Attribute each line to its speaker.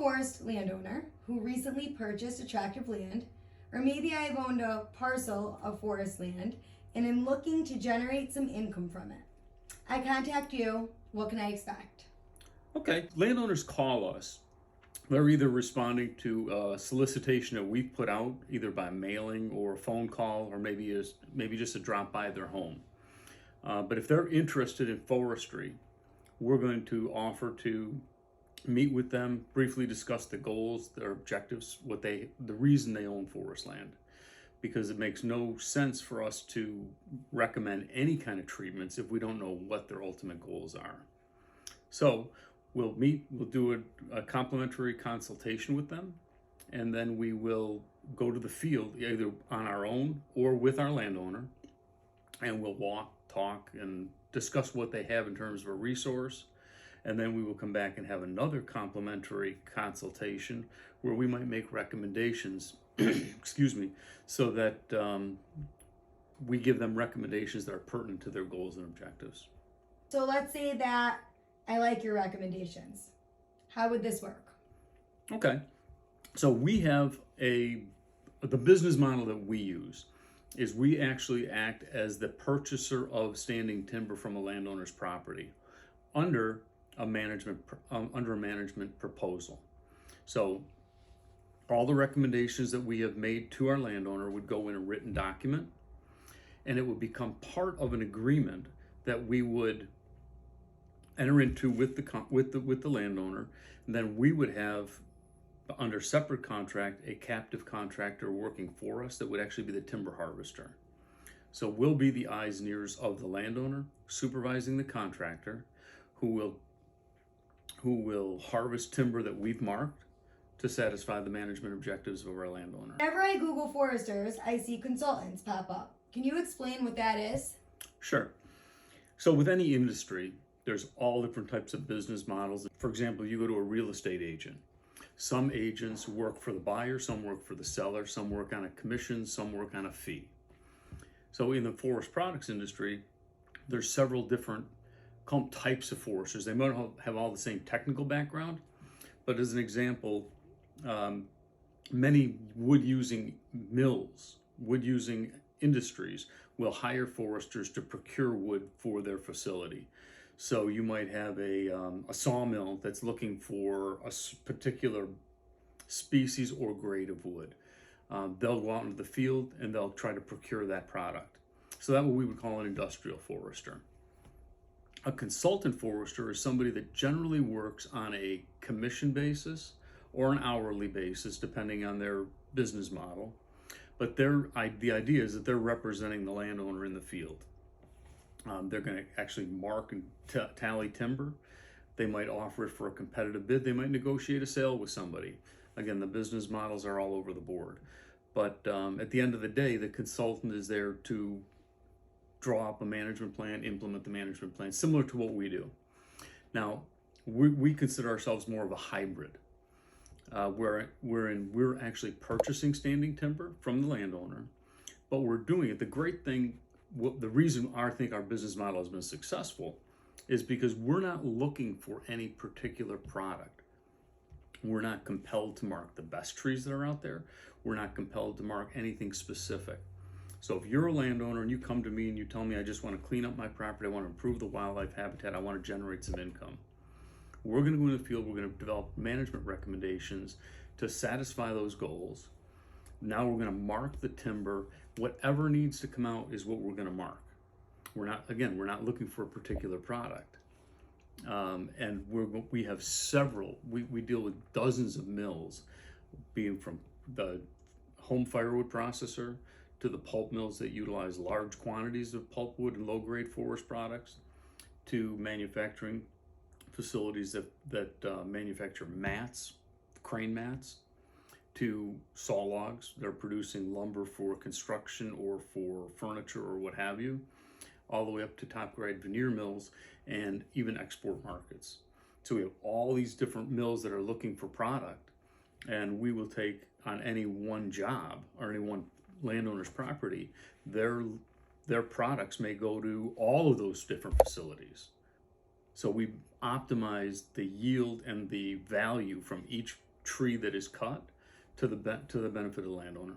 Speaker 1: forest landowner who recently purchased a tract of land, or maybe I've owned a parcel of forest land and am looking to generate some income from it. I contact you. What can I expect?
Speaker 2: Okay, landowners call us. They're either responding to a solicitation that we've put out, either by mailing or a phone call, or maybe just a drop by their home. But if they're interested in forestry, we're going to offer to meet with them, briefly discuss the goals, their objectives, the reason they own forest land. Because it makes no sense for us to recommend any kind of treatments if we don't know what their ultimate goals are. So we'll do a complimentary consultation with them, and then we will go to the field either on our own or with our landowner, and we'll walk, talk, and discuss what they have in terms of a resource. And then we will come back and have another complimentary consultation where we might make recommendations, excuse me, so that we give them recommendations that are pertinent to their goals and objectives.
Speaker 1: So let's say that I like your recommendations. How would this work?
Speaker 2: Okay, so we have the business model that we use is we actually act as the purchaser of standing timber from a landowner's property under a management proposal. So all the recommendations that we have made to our landowner would go in a written document, and it would become part of an agreement that we would enter into with the landowner. And then we would have, under separate contract, a captive contractor working for us that would actually be the timber harvester. So we'll be the eyes and ears of the landowner, supervising the contractor, who will harvest timber that we've marked to satisfy the management objectives of our landowner.
Speaker 1: Whenever I Google foresters, I see consultants pop up. Can you explain what that is?
Speaker 2: Sure. So with any industry, there's all different types of business models. For example, you go to a real estate agent. Some agents work for the buyer, some work for the seller, some work on a commission, some work on a fee. So in the forest products industry, there's several different types of foresters. They might have all the same technical background, but as an example, many wood-using mills, wood-using industries will hire foresters to procure wood for their facility. So you might have a sawmill that's looking for a particular species or grade of wood. They'll go out into the field and they'll try to procure that product. So that's what we would call an industrial forester. A consultant forester is somebody that generally works on a commission basis or an hourly basis, depending on their business model. But the idea is that they're representing the landowner in the field. They're going to actually mark and tally timber. They might offer it for a competitive bid. They might negotiate a sale with somebody. Again, the business models are all over the board. But at the end of the day, the consultant is there to draw up a management plan, implement the management plan, similar to what we do. Now, we consider ourselves more of a hybrid, wherein we're actually purchasing standing timber from the landowner, but we're doing it. The great thing, the reason I think our business model has been successful is because we're not looking for any particular product. We're not compelled to mark the best trees that are out there. We're not compelled to mark anything specific. So if you're a landowner and you come to me and you tell me, I just want to clean up my property, I want to improve the wildlife habitat, I want to generate some income, we're going to go in the field, we're going to develop management recommendations to satisfy those goals. Now we're going to mark the timber. Whatever needs to come out is what we're going to mark. We're not looking for a particular product. And we have several, we deal with dozens of mills, being from the home firewood processor to the pulp mills that utilize large quantities of pulpwood and low-grade forest products, to manufacturing facilities that manufacture mats, crane mats, to saw logs that are producing lumber for construction or for furniture or what have you, all the way up to top-grade veneer mills and even export markets. So we have all these different mills that are looking for product, and we will take on any one job or any one landowner's property, their products may go to all of those different facilities. So we optimize the yield and the value from each tree that is cut to the benefit of the landowner.